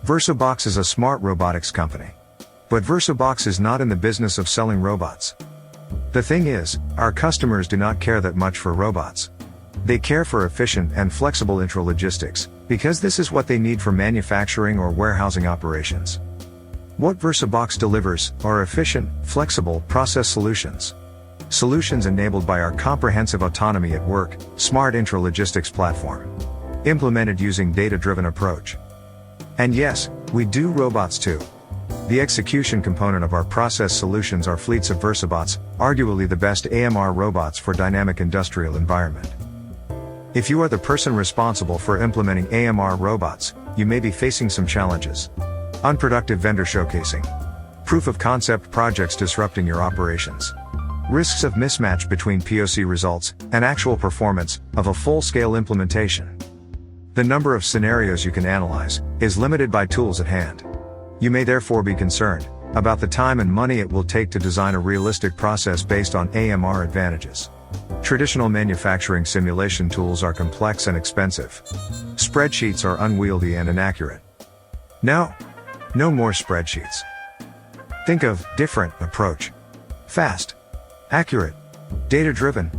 VersaBox is a smart robotics company. But VersaBox is not in the business of selling robots. The thing is, our customers do not care that much for robots. They care for efficient and flexible intralogistics, because this is what they need for manufacturing or warehousing operations. What VersaBox delivers are efficient, flexible process solutions. Solutions enabled by our comprehensive autonomy at work, smart intralogistics platform. Implemented using data-driven approach. And yes, we do robots too. The execution component of our process solutions are fleets of VersaBots, arguably the best AMR robots for dynamic industrial environment. If you are the person responsible for implementing AMR robots, you may be facing some challenges. Unproductive vendor showcasing. Proof of concept projects disrupting your operations. Risks of mismatch between POC results and actual performance of a full-scale implementation. The number of scenarios you can analyze is limited by tools at hand. You may therefore be concerned about the time and money it will take to design a realistic process based on AMR advantages. Traditional manufacturing simulation tools are complex and expensive. Spreadsheets are unwieldy and inaccurate. No more spreadsheets. Think of different approach. Fast, accurate, data-driven.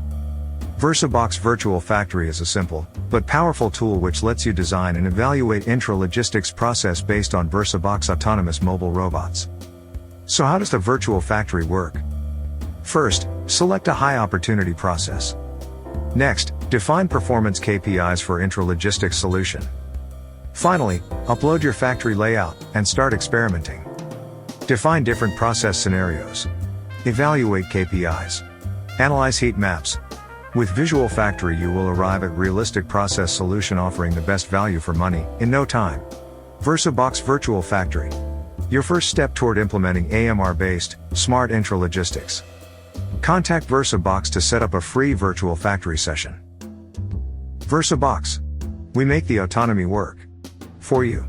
VersaBox VirtualFactory is a simple but powerful tool which lets you design and evaluate intralogistics process based on VersaBox autonomous mobile robots. So how does the VirtualFactory work? First, select a high opportunity process. Next, define performance KPIs for intralogistics solution. Finally, upload your factory layout and start experimenting. Define different process scenarios. Evaluate KPIs. Analyze heat maps. With VirtualFactory you will arrive at realistic process solution offering the best value for money in no time. VersaBox VirtualFactory. Your first step toward implementing AMR-based, smart intralogistics. Contact VersaBox to set up a free VirtualFactory session. VersaBox. We make the autonomy work. For you.